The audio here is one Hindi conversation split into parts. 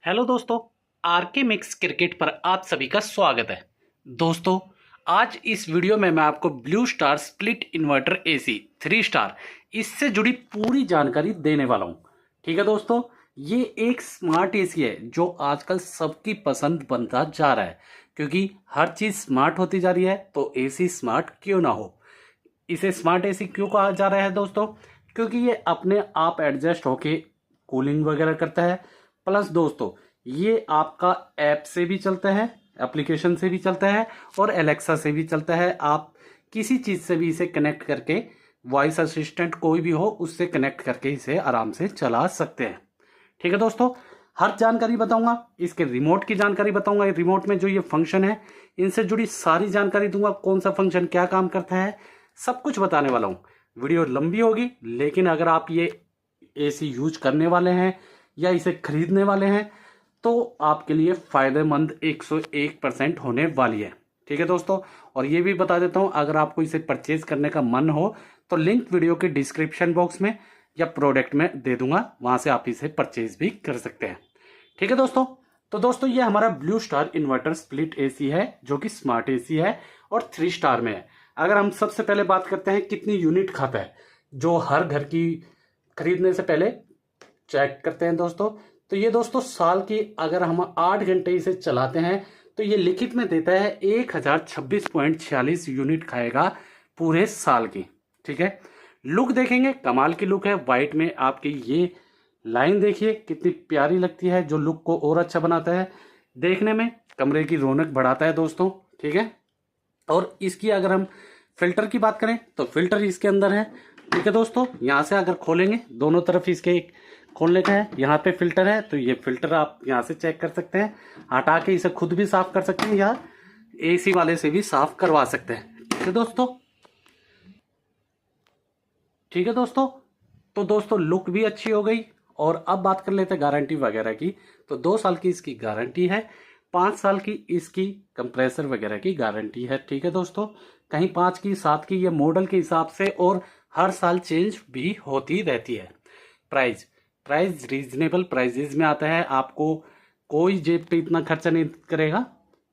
हेलो दोस्तों, आरके मिक्स क्रिकेट पर आप सभी का स्वागत है। दोस्तों, आज इस वीडियो में मैं आपको blue star split inverter AC 3 star इससे जुड़ी पूरी जानकारी देने वाला हूं। ठीक है दोस्तों, ये एक स्मार्ट एसी है जो आजकल सबकी पसंद बनता जा रहा है, क्योंकि हर चीज़ स्मार्ट होती जा रही है तो एसी स्मार्ट क्यों ना हो। इसे स्मार्ट एसी क्यों कहा जा रहा है दोस्तों? क्योंकि ये अपने आप एडजस्ट होके कूलिंग वगैरह करता है। प्लस दोस्तों, ये आपका ऐप से भी चलता है, एप्लीकेशन से भी चलता है और एलेक्सा से भी चलता है। आप किसी चीज़ से भी इसे कनेक्ट करके, वॉइस असिस्टेंट कोई भी हो उससे कनेक्ट करके इसे आराम से चला सकते हैं। ठीक है दोस्तों, हर जानकारी बताऊंगा, इसके रिमोट की जानकारी बताऊंगा, रिमोट में जो ये फंक्शन है इनसे जुड़ी सारी जानकारी दूंगा, कौन सा फंक्शन क्या काम करता है, सब कुछ बताने वाला हूं। वीडियो लंबी होगी, लेकिन अगर आप ये एसी यूज करने वाले हैं या इसे खरीदने वाले हैं तो आपके लिए फायदेमंद 101% होने वाली है। ठीक है दोस्तों, और ये भी बता देता हूं, अगर आपको इसे परचेज करने का मन हो तो लिंक वीडियो के डिस्क्रिप्शन बॉक्स में या प्रोडक्ट में दे दूंगा, वहां से आप इसे परचेज भी कर सकते हैं। ठीक है दोस्तों, तो दोस्तों ये हमारा blue star inverter split AC है जो कि स्मार्ट एसी है और 3 स्टार में है। अगर हम सबसे पहले बात करते हैं कितनी यूनिट खाता है, जो हर घर की खरीदने से पहले चेक करते हैं दोस्तों, तो ये दोस्तों साल की अगर हम 8 घंटे इसे चलाते हैं तो ये लिखित में देता है 1026.46 यूनिट खाएगा पूरे साल की। ठीक है, लुक देखेंगे, कमाल की लुक है। वाइट में आपकी ये लाइन देखिए कितनी प्यारी लगती है, जो लुक को और अच्छा बनाता है, देखने में कमरे की रौनक बढ़ाता है दोस्तों। ठीक है, और इसकी अगर हम फिल्टर की बात करें तो फिल्टर इसके अंदर है। ठीक है दोस्तों, यहाँ से अगर खोलेंगे, दोनों तरफ इसके खोलने का है, यहाँ पे फिल्टर है, तो ये फिल्टर आप यहाँ से चेक कर सकते हैं। हटा के इसे खुद भी साफ कर सकते हैं या एसी वाले से भी साफ करवा सकते हैं। ठीक है दोस्तों, ठीक है दोस्तों, तो दोस्तों लुक भी अच्छी हो गई। और अब बात कर लेते हैं गारंटी वगैरह की। तो 2 साल की इसकी गारंटी है, 5 साल की इसकी कंप्रेसर वगैरह की गारंटी है। ठीक है दोस्तों, कहीं 5 की 7 की, ये मॉडल के हिसाब से, और हर साल चेंज भी होती रहती है। प्राइस रीजनेबल प्राइजेज में आता है, आपको कोई जेब पे इतना खर्चा नहीं करेगा,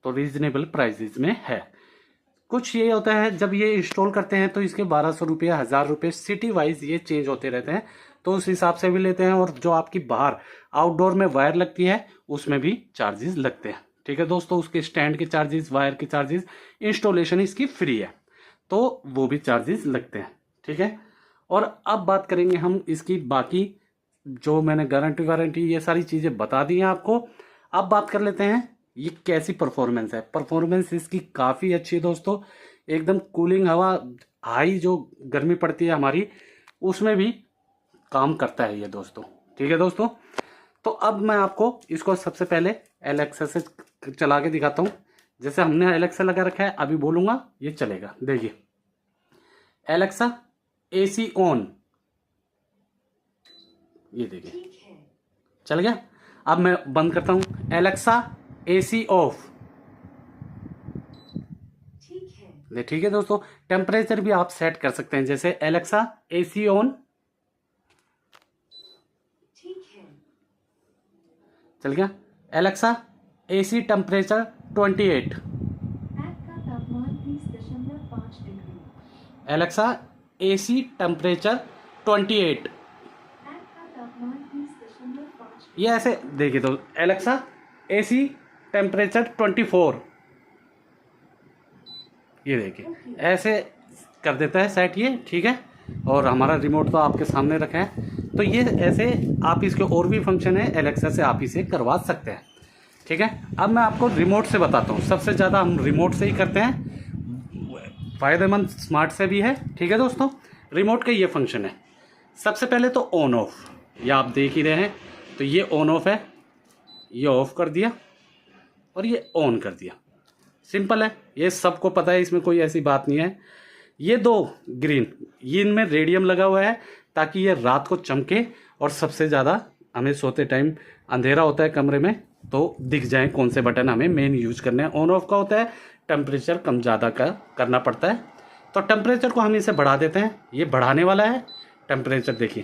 तो रीजनेबल प्राइजेज में है। कुछ ये होता है जब ये इंस्टॉल करते हैं तो इसके 1200 रुपये, 1000 रुपये सिटी वाइज ये चेंज होते रहते हैं, तो उस हिसाब से भी लेते हैं। और जो आपकी बाहर आउटडोर में वायर लगती है उसमें भी चार्जेस लगते हैं। ठीक है दोस्तों, उसके स्टैंड के चार्जेस, वायर के चार्जेस, इंस्टॉलेशन इसकी फ्री है तो वो भी चार्जेस लगते हैं। ठीक है, और अब बात करेंगे हम इसकी बाकी, जो मैंने गारंटी वारंटी ये सारी चीज़ें बता दी हैं आपको। अब बात कर लेते हैं ये कैसी परफॉर्मेंस है। परफॉर्मेंस इसकी काफ़ी अच्छी है दोस्तों, एकदम कूलिंग हवा, हाई जो गर्मी पड़ती है हमारी, उसमें भी काम करता है ये दोस्तों। ठीक है दोस्तों, तो अब मैं आपको इसको सबसे पहले एलेक्सा से चला के दिखाता हूँ। जैसे हमने एलेक्सा लगा रखा है, अभी बोलूँगा ये चलेगा। देखिए, एलेक्सा एसी ऑन, ये देखिए चल गया। अब मैं बंद करता हूं, एलेक्सा एसी ऑफ। ठीक है दोस्तों, टेम्परेचर भी आप सेट कर सकते हैं, जैसे एलेक्सा एसी ऑन, चल गया। Alexa AC temperature 28, Alexa AC temperature 28, ये ऐसे देखिए। तो एलेक्सा एसी टेम्परेचर 24, ये देखिए ऐसे कर देता है सेट ये। ठीक है, और हमारा रिमोट तो आपके सामने रखा है, तो ये ऐसे आप इसके और भी फंक्शन है, एलेक्सा से आप इसे करवा सकते हैं। ठीक है, अब मैं आपको रिमोट से बताता हूँ। सबसे ज़्यादा हम रिमोट से ही करते हैं, फ़ायदेमंद स्मार्ट से भी है। ठीक है दोस्तों, रिमोट का ये फंक्शन है। सबसे पहले तो ऑन ऑफ, ये आप देख ही रहे हैं, तो ये ऑन ऑफ है, ये ऑफ कर दिया और ये ऑन कर दिया। सिंपल है, ये सबको पता है, इसमें कोई ऐसी बात नहीं है। ये 2 ग्रीन, ये इनमें रेडियम लगा हुआ है ताकि ये रात को चमके, और सबसे ज़्यादा हमें सोते टाइम अंधेरा होता है कमरे में तो दिख जाए कौन से बटन हमें मेन यूज करने हैं। ऑन ऑफ का होता है टेम्परेचर कम ज़्यादा का करना पड़ता है, तो टेम्परेचर को हम इसे बढ़ा देते हैं। ये बढ़ाने वाला है टेम्परेचर, देखिए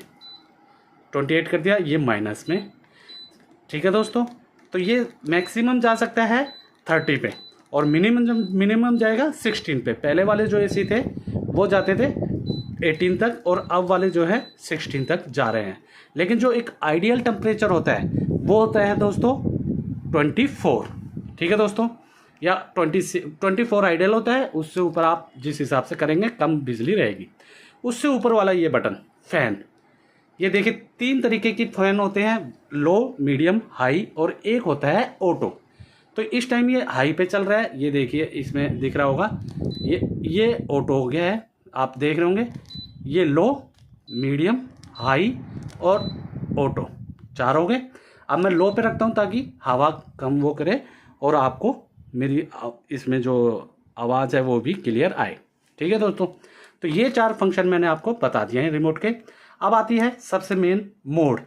28 कर दिया, ये माइनस में। ठीक है दोस्तों, तो ये मैक्सिमम जा सकता है 30 पे और मिनिमम जाएगा 16 पे। पहले वाले जो एसी थे वो जाते थे 18 तक और अब वाले जो है 16 तक जा रहे हैं। लेकिन जो एक आइडियल टेम्परेचर होता है वो होता है दोस्तों 24, ठीक है दोस्तों, या 24 आइडियल होता है। उससे ऊपर आप जिस हिसाब से करेंगे कम बिजली रहेगी। उससे ऊपर वाला ये बटन फैन, ये देखिए 3 तरीके की फैन होते हैं, लो, मीडियम, हाई, और एक होता है ऑटो। तो इस टाइम ये हाई पे चल रहा है, ये देखिए इसमें दिख रहा होगा, ये ऑटो हो गया है, आप देख रहे होंगे। ये लो, मीडियम, हाई और ऑटो 4 हो गए। अब मैं लो पे रखता हूँ ताकि हवा कम वो करे और आपको मेरी इसमें जो आवाज़ है वो भी क्लियर आए, ठीक है दोस्तों। तो ये 4 फंक्शन मैंने आपको बता दिए हैं रिमोट के। अब आती है सबसे मेन मोड।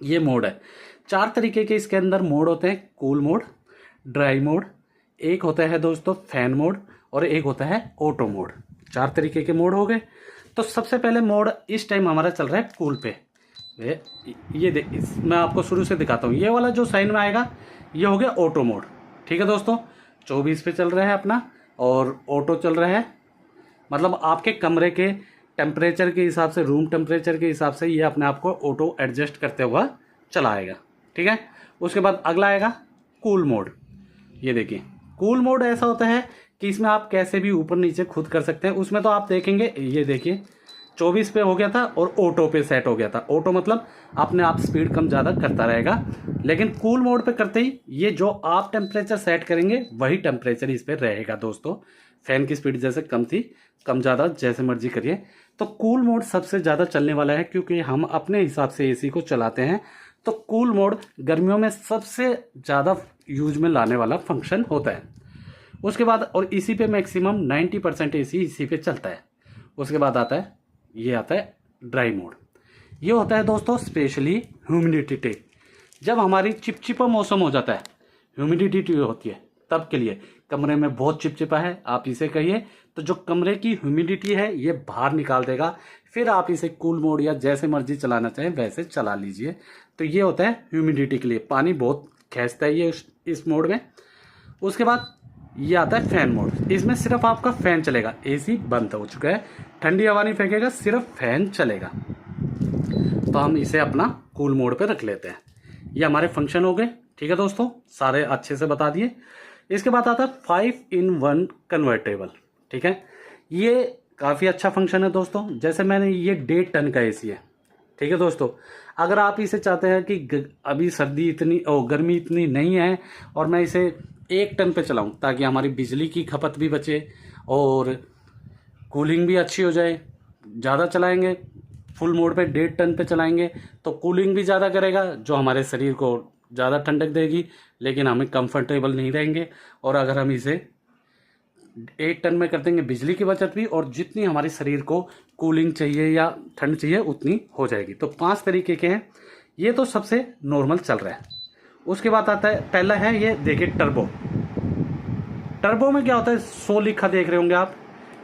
ये मोड है, 4 तरीके के इसके अंदर मोड होते हैं। कूल मोड, ड्राई मोड, एक होता है दोस्तों फैन मोड और एक होता है ऑटो मोड। 4 तरीके के मोड हो गए। तो सबसे पहले मोड इस टाइम हमारा चल रहा है कूल पे। ये मैं आपको शुरू से दिखाता हूँ। ये वाला जो साइन में आएगा ये हो गया ऑटो मोड, ठीक है दोस्तों। 24 पे चल रहा है अपना और ऑटो चल रहा है, मतलब आपके कमरे के टेम्परेचर के हिसाब से, रूम टेम्परेचर के हिसाब से ये अपने आप को ऑटो एडजस्ट करते हुआ चलाएगा, ठीक है। उसके बाद अगला आएगा कूल मोड। ये देखिए कूल मोड ऐसा होता है कि इसमें आप कैसे भी ऊपर नीचे खुद कर सकते हैं। उसमें तो आप देखेंगे, ये देखिए 24 पे हो गया था और ऑटो पे सेट हो गया था। ऑटो मतलब अपने आप स्पीड कम ज़्यादा करता रहेगा। लेकिन कूल मोड पे करते ही ये जो आप टेम्परेचर सेट करेंगे वही टेम्परेचर इस पर रहेगा दोस्तों। फैन की स्पीड जैसे कम थी, कम ज़्यादा जैसे मर्जी करिए। तो कूल मोड सबसे ज़्यादा चलने वाला है क्योंकि हम अपने हिसाब से एसी को चलाते हैं। तो कूल मोड गर्मियों में सबसे ज़्यादा यूज में लाने वाला फंक्शन होता है। उसके बाद और इसी पे मैक्सिमम 90% एसी इसी पे चलता है। उसके बाद आता है, ये आता है ड्राई मोड। ये होता है दोस्तों स्पेशली ह्यूमिडिटी, जब हमारी चिपचिपा मौसम हो जाता है, ह्यूमिडिटी होती है, तब के लिए कमरे में बहुत चिपचिपा है आप इसे कहिए, तो जो कमरे की ह्यूमिडिटी है ये बाहर निकाल देगा। फिर आप इसे कूल मोड या जैसे मर्जी चलाना चाहें वैसे चला लीजिए। तो ये होता है ह्यूमिडिटी के लिए, पानी बहुत खींचता है ये इस मोड में। उसके बाद ये आता है फैन मोड। इसमें सिर्फ आपका फैन चलेगा, एसी बंद हो चुका है, ठंडी हवा नहीं फेंकेगा, सिर्फ फैन चलेगा। तो हम इसे अपना कूल मोड पे रख लेते हैं। ये हमारे फंक्शन हो गए, ठीक है दोस्तों, सारे अच्छे से बता दिए। इसके बाद आता है 5-in-1 कन्वर्टेबल, ठीक है। ये काफ़ी अच्छा फंक्शन है दोस्तों। जैसे मैंने, ये 1.5 टन का एसी है, ठीक है दोस्तों। अगर आप इसे चाहते हैं कि अभी सर्दी इतनी गर्मी इतनी नहीं है और मैं इसे 1 टन पे चलाऊं ताकि हमारी बिजली की खपत भी बचे और कूलिंग भी अच्छी हो जाए, ज़्यादा चलाएंगे फुल मोड पे 1.5 टन पे चलाएंगे तो कूलिंग भी ज़्यादा करेगा, जो हमारे शरीर को ज़्यादा ठंडक देगी, लेकिन हमें कंफर्टेबल नहीं रहेंगे। और अगर हम इसे 1 टन में कर देंगे, बिजली की बचत भी और जितनी हमारे शरीर को कूलिंग चाहिए या ठंड चाहिए उतनी हो जाएगी। तो 5 तरीके के हैं, ये तो सबसे नॉर्मल चल रहा है। उसके बाद आता है, पहला है ये देखिए टर्बो। टर्बो में क्या होता है, 100 लिखा देख रहे होंगे आप,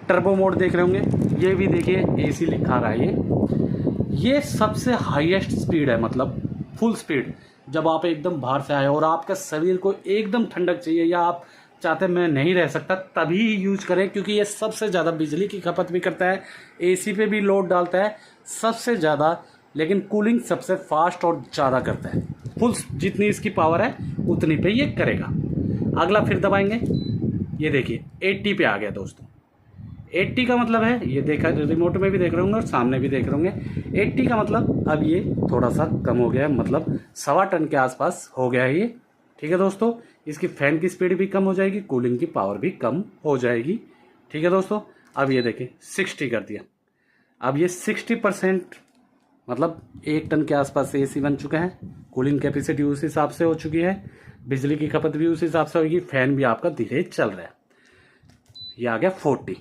टर्बो मोड देख रहे होंगे। ये भी देखिए एसी लिखा रहा है। ये सबसे हाईएस्ट स्पीड है, मतलब फुल स्पीड। जब आप एकदम बाहर से आए और आपका शरीर को एकदम ठंडक चाहिए या आप चाहते मैं नहीं रह सकता, तभी यूज करें, क्योंकि ये सबसे ज़्यादा बिजली की खपत भी करता है, एसी पे भी लोड डालता है सबसे ज़्यादा, लेकिन कूलिंग सबसे फास्ट और ज़्यादा करता है। फुल जितनी इसकी पावर है उतनी पे ये करेगा। अगला फिर दबाएंगे, ये देखिए 80 पे आ गया दोस्तों। 80 का मतलब है, ये देखा रिमोट में भी देख रहे होंगे और सामने भी देख रहे होंगे, 80 का मतलब अब ये थोड़ा सा कम हो गया है, मतलब 1.25 टन के आसपास हो गया है ये, ठीक है दोस्तों। इसकी फैन की स्पीड भी कम हो जाएगी, कूलिंग की पावर भी कम हो जाएगी, ठीक है दोस्तों। अब ये देखें 60 कर दिया। अब ये 60% मतलब 1 टन के आसपास एसी बन चुका है, कूलिंग कैपेसिटी उस हिसाब से हो चुकी है, बिजली की खपत भी उस हिसाब से होगी, फैन भी आपका धीरे चल रहा है। ये आ गया 40।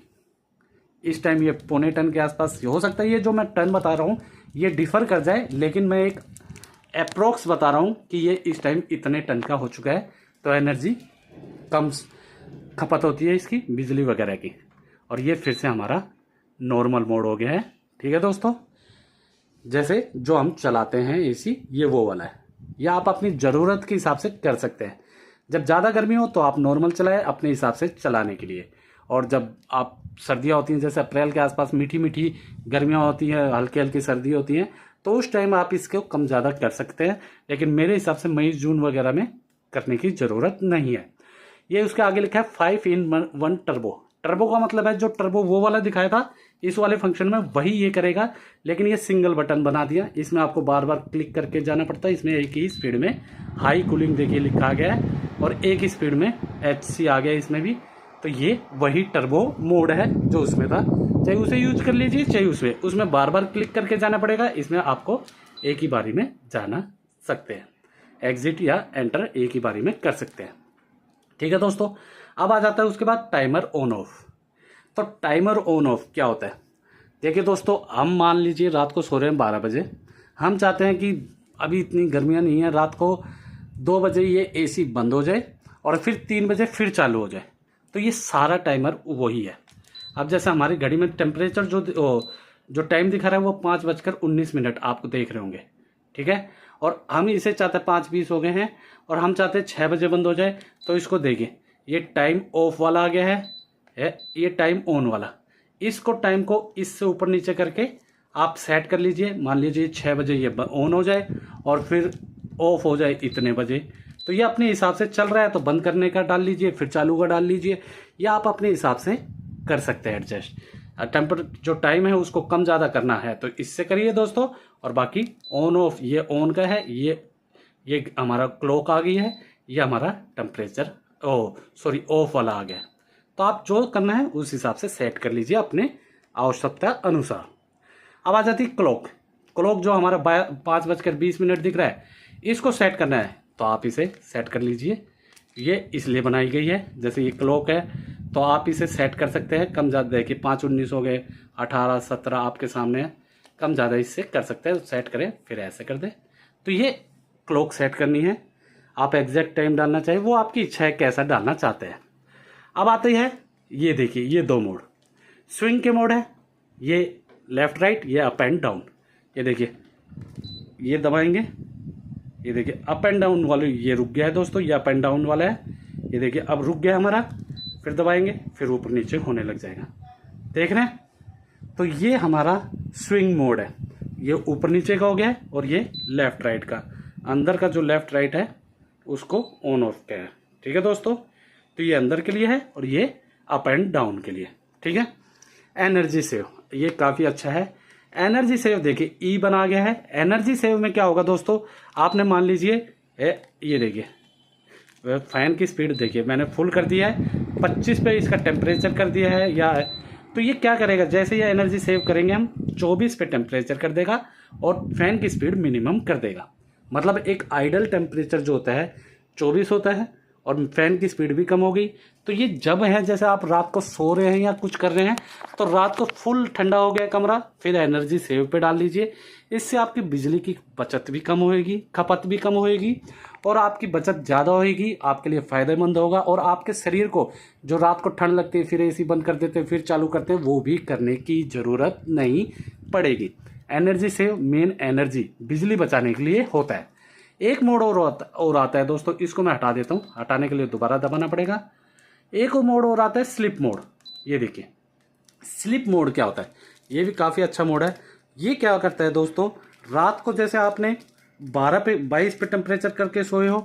इस टाइम ये 0.25 टन के आसपास हो सकता है। ये जो मैं टन बता रहा हूँ ये डिफर कर जाए, लेकिन मैं एक अप्रोक्स बता रहा हूँ कि ये इस टाइम इतने टन का हो चुका है। तो एनर्जी कम खपत होती है इसकी, बिजली वगैरह की। और ये फिर से हमारा नॉर्मल मोड हो गया है, ठीक है दोस्तों। जैसे जो हम चलाते हैं एसी, ये वो वाला है, या आप अपनी ज़रूरत के हिसाब से कर सकते हैं। जब ज़्यादा गर्मी हो तो आप नॉर्मल चलाएं अपने हिसाब से चलाने के लिए, और जब आप सर्दियाँ होती हैं जैसे अप्रैल के आसपास मीठी मीठी गर्मियाँ होती हैं, हल्की हल्की सर्दी होती हैं, तो उस टाइम आप इसको कम ज़्यादा कर सकते हैं। लेकिन मेरे हिसाब से मई जून वगैरह में करने की ज़रूरत नहीं है। ये उसके आगे लिखा है 5-in-1 टर्बो। टर्बो का मतलब है जो टर्बो वो वाला दिखाया था इस वाले फंक्शन में वही ये करेगा, लेकिन ये सिंगल बटन बना दिया। इसमें आपको बार बार क्लिक करके जाना पड़ता है। इसमें एक ही स्पीड में हाई कूलिंग देखिए लिखा गया है, और एक ही स्पीड में HC आ गया इसमें भी। तो ये वही टर्बो मोड है जो उसमें था, चाहे उसे यूज कर लीजिए चाहे उसमें बार बार क्लिक करके जाना पड़ेगा। इसमें आपको एक ही बारी में जाना सकते हैं, एग्जिट या एंटर एक ही बारी में कर सकते हैं। ठीक है दोस्तों, अब आ जाता है उसके बाद टाइमर ऑन ऑफ। तो टाइमर ऑन ऑफ क्या होता है? देखिए दोस्तों, हम मान लीजिए रात को सो रहे हैं 12 बजे, हम चाहते हैं कि अभी इतनी गर्मियाँ नहीं है, रात को 2 बजे ये AC बंद हो जाए और फिर 3 बजे फिर चालू हो जाए। तो ये सारा टाइमर वही है। अब जैसे हमारी घड़ी में टेम्परेचर जो टाइम दिखा रहा है वो 5:19 आपको देख रहे होंगे, ठीक है। और हम इसे चाहते हैं 5:20 हो गए हैं और हम चाहते हैं 6 बजे बंद हो जाए। तो इसको देखिए, ये टाइम ऑफ वाला आ गया है, ये टाइम ऑन वाला। इसको टाइम को इससे ऊपर नीचे करके आप सेट कर लीजिए। मान लीजिए 6 बजे ये ऑन हो जाए और फिर ऑफ हो जाए इतने बजे। तो ये अपने हिसाब से चल रहा है तो बंद करने का डाल लीजिए, फिर चालू का डाल लीजिए, या आप अपने हिसाब से कर सकते हैं एडजस्ट। जो टाइम है उसको कम ज़्यादा करना है तो इससे करिए दोस्तों। और बाकी ऑन ऑफ ये ऑन का है, ये हमारा क्लॉक आ गई है, ये हमारा टेम्परेचर ऑफ वाला आ गया। तो आप जो करना है उस हिसाब से सेट कर लीजिए अपने आवश्यकता अनुसार। अब आ जाती है क्लॉक जो हमारा 5:20 दिख रहा है, इसको सेट करना है तो आप इसे सेट कर लीजिए। ये इसलिए बनाई गई है, जैसे ये क्लॉक है तो आप इसे सेट कर सकते हैं कम ज़्यादा। देखिए 5:19 हो गए, 18, 17 आपके सामने है, कम ज़्यादा इससे कर सकते हैं। सेट करें फिर ऐसे कर दें। तो ये क्लॉक सेट करनी है। आप एग्जैक्ट टाइम डालना चाहिए, वो आपकी इच्छा है कैसा डालना चाहते हैं। अब आती है, ये देखिए ये 2 मोड स्विंग के मोड है, ये लेफ्ट राइट, ये अप एंड डाउन। ये देखिए ये दबाएंगे, ये देखिए अप एंड डाउन वाले ये रुक गया है दोस्तों, ये अप एंड डाउन वाला है। ये देखिए अब रुक गया हमारा, फिर दबाएंगे फिर ऊपर नीचे होने लग जाएगा, देख रहे हैं। तो ये हमारा स्विंग मोड है, ये ऊपर नीचे का हो गया है, और ये लेफ्ट राइट का, अंदर का जो लेफ्ट राइट है उसको ऑन ऑफ का है। ठीक है दोस्तों, तो ये अंदर के लिए है और ये अप एंड डाउन के लिए। ठीक है। एनर्जी सेव, ये काफ़ी अच्छा है। एनर्जी सेव देखिए ई बना गया है। एनर्जी सेव में क्या होगा दोस्तों, आपने मान लीजिए ये देखिए फैन की स्पीड देखिए मैंने फुल कर दिया है, 25 पे इसका टेम्परेचर कर दिया है या तो ये क्या करेगा, जैसे ये एनर्जी सेव करेंगे हम 24 पे टेम्परेचर कर देगा और फैन की स्पीड मिनिमम कर देगा। मतलब एक आइडल टेम्परेचर जो होता है 24 होता है और फैन की स्पीड भी कम हो गई। तो ये जब है जैसे आप रात को सो रहे हैं या कुछ कर रहे हैं तो रात को फुल ठंडा हो गया कमरा, फिर एनर्जी सेव पे डाल लीजिए। इससे आपकी बिजली की बचत भी कम होएगी, खपत भी कम होएगी और आपकी बचत ज़्यादा होएगी, आपके लिए फ़ायदेमंद होगा। और आपके शरीर को जो रात को ठंड लगती है फिर AC बंद कर देते हैं फिर चालू करते हैं, वो भी करने की ज़रूरत नहीं पड़ेगी। एनर्जी सेव मेन एनर्जी बिजली बचाने के लिए होता है। एक मोड और आता है दोस्तों, इसको मैं हटा देता हूँ, हटाने के लिए दोबारा दबाना पड़ेगा। एक मोड और आता है स्लिप मोड। ये देखिए स्लिप मोड क्या होता है, ये भी काफ़ी अच्छा मोड है। ये क्या करता है दोस्तों, रात को जैसे आपने 22 पे टेम्परेचर करके सोए हो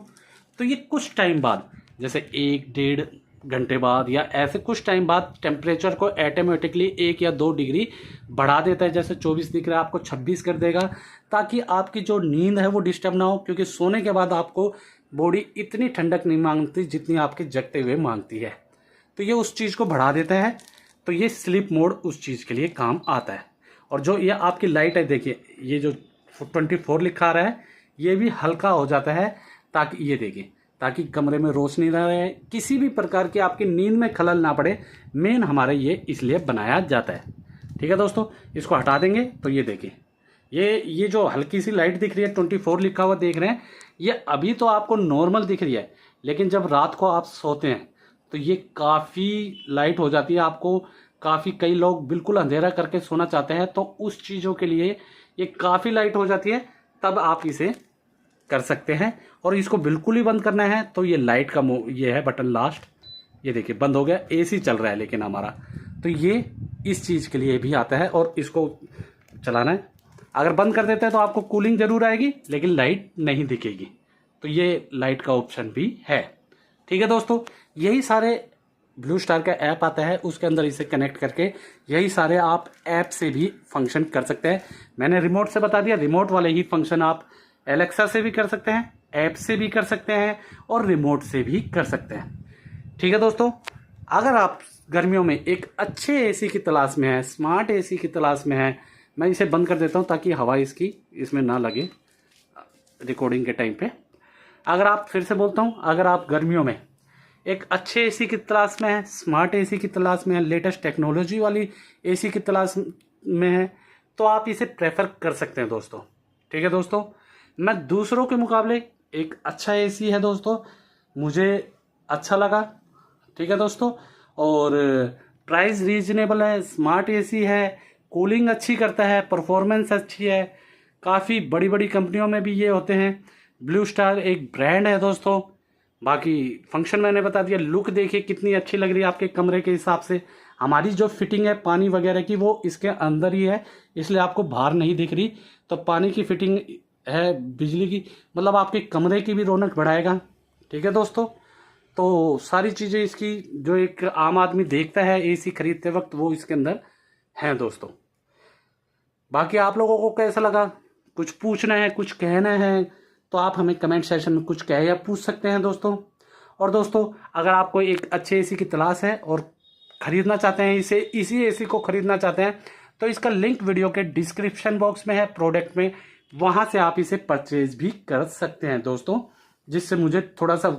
तो ये कुछ टाइम बाद जैसे 1-1.5 घंटे बाद या ऐसे कुछ टाइम बाद टेम्परेचर को ऑटोमेटिकली 1 या 2 डिग्री बढ़ा देता है। जैसे 24 दिख रहा है आपको 26 कर देगा, ताकि आपकी जो नींद है वो डिस्टर्ब ना हो, क्योंकि सोने के बाद आपको बॉडी इतनी ठंडक नहीं मांगती जितनी आपके जगते हुए मांगती है। तो ये उस चीज़ को बढ़ा देता है। तो ये स्लीप मोड उस चीज़ के लिए काम आता है। और जो ये आपकी लाइट है देखिए, ये जो 24 लिखा रहा है ये भी हल्का हो जाता है, ताकि ये देखिए ताकि कमरे में रोशनी ना रहे, किसी भी प्रकार की आपकी नींद में खलल ना पड़े। मेन हमारा ये इसलिए बनाया जाता है। ठीक है दोस्तों, इसको हटा देंगे तो ये देखिए ये जो हल्की सी लाइट दिख रही है 24 लिखा हुआ देख रहे हैं, ये अभी तो आपको नॉर्मल दिख रही है, लेकिन जब रात को आप सोते हैं तो ये काफ़ी लाइट हो जाती है। आपको काफ़ी कई लोग बिल्कुल अंधेरा करके सोना चाहते हैं, तो उस चीज़ों के लिए ये काफ़ी लाइट हो जाती है, तब आप इसे कर सकते हैं। और इसको बिल्कुल ही बंद करना है तो ये लाइट का ये है बटन लास्ट, ये देखिए बंद हो गया। एसी चल रहा है लेकिन हमारा, तो ये इस चीज़ के लिए भी आता है और इसको चलाना है। अगर बंद कर देते हैं तो आपको कूलिंग जरूर आएगी लेकिन लाइट नहीं दिखेगी, तो ये लाइट का ऑप्शन भी है। ठीक है दोस्तों, यही सारे ब्लू स्टार का ऐप आता है, उसके अंदर इसे कनेक्ट करके यही सारे आप ऐप से भी फंक्शन कर सकते हैं। मैंने रिमोट से बता दिया, रिमोट वाले ही फंक्शन आप एलेक्सा से भी कर सकते हैं, ऐप से भी कर सकते हैं और रिमोट से भी कर सकते हैं। ठीक है दोस्तों, अगर आप गर्मियों में एक अच्छे एसी की तलाश में है, स्मार्ट एसी की तलाश में है, मैं इसे बंद कर देता हूं ताकि हवा इसमें ना लगे रिकॉर्डिंग के टाइम पे। अगर आप, फिर से बोलता हूं, अगर आप गर्मियों में एक अच्छे एसी की तलाश में है, स्मार्ट एसी की तलाश में है, लेटेस्ट टेक्नोलॉजी वाली एसी की तलाश में है, तो आप इसे प्रेफर कर सकते हैं दोस्तों। ठीक है दोस्तों, मैं दूसरों के मुकाबले एक अच्छा एसी है दोस्तों, मुझे अच्छा लगा। ठीक है दोस्तों, और प्राइस रीजनेबल है, स्मार्ट एसी है, कूलिंग अच्छी करता है, परफॉर्मेंस अच्छी है, काफ़ी बड़ी बड़ी कंपनियों में भी ये होते हैं। ब्लू स्टार एक ब्रांड है दोस्तों। बाकी फंक्शन मैंने बता दिया, लुक देखिए कितनी अच्छी लग रही है आपके कमरे के हिसाब से। हमारी जो फिटिंग है पानी वगैरह की वो इसके अंदर ही है, इसलिए आपको बाहर नहीं दिख रही। तो पानी की फिटिंग है, बिजली की, मतलब आपके कमरे की भी रौनक बढ़ाएगा। ठीक है दोस्तों, तो सारी चीज़ें इसकी जो एक आम आदमी देखता है एसी खरीदते वक्त वो इसके अंदर हैं दोस्तों। बाकी आप लोगों को कैसा लगा, कुछ पूछना है, कुछ कहना है, तो आप हमें कमेंट सेक्शन में कुछ कह या पूछ सकते हैं दोस्तों। और दोस्तों, अगर आपको एक अच्छे एसी की तलाश है और खरीदना चाहते हैं इसी एसी को खरीदना चाहते हैं, तो इसका लिंक वीडियो के डिस्क्रिप्शन बॉक्स में है, प्रोडक्ट में, वहां से आप इसे परचेज भी कर सकते हैं दोस्तों, जिससे मुझे थोड़ा सा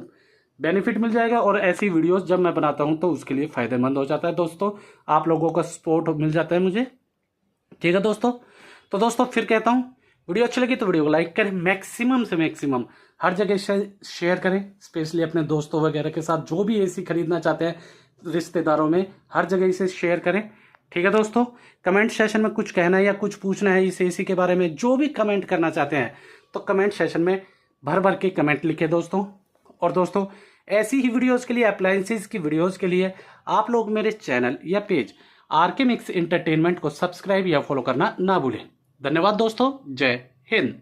बेनिफिट मिल जाएगा और ऐसी वीडियोस जब मैं बनाता हूं तो उसके लिए फायदेमंद हो जाता है दोस्तों। आप लोगों का सपोर्ट मिल जाता है मुझे। ठीक है दोस्तों, तो दोस्तों फिर कहता हूं, वीडियो अच्छी लगी तो वीडियो को लाइक करें, मैक्सिमम से मैक्सिमम हर जगह शेयर करें, स्पेशली अपने दोस्तों वगैरह के साथ, जो भी एसी खरीदना चाहते हैं, रिश्तेदारों में, हर जगह इसे शेयर करें। ठीक है दोस्तों, कमेंट सेशन में कुछ कहना है या कुछ पूछना है इस एसी के बारे में, जो भी कमेंट करना चाहते हैं तो कमेंट सेशन में भर भर के कमेंट लिखे दोस्तों। और दोस्तों, ऐसी ही वीडियोस के लिए, अप्लायंसेस की वीडियोस के लिए आप लोग मेरे चैनल या पेज आरके मिक्स एंटरटेनमेंट को सब्सक्राइब या फॉलो करना ना भूलें। धन्यवाद दोस्तों, जय हिंद।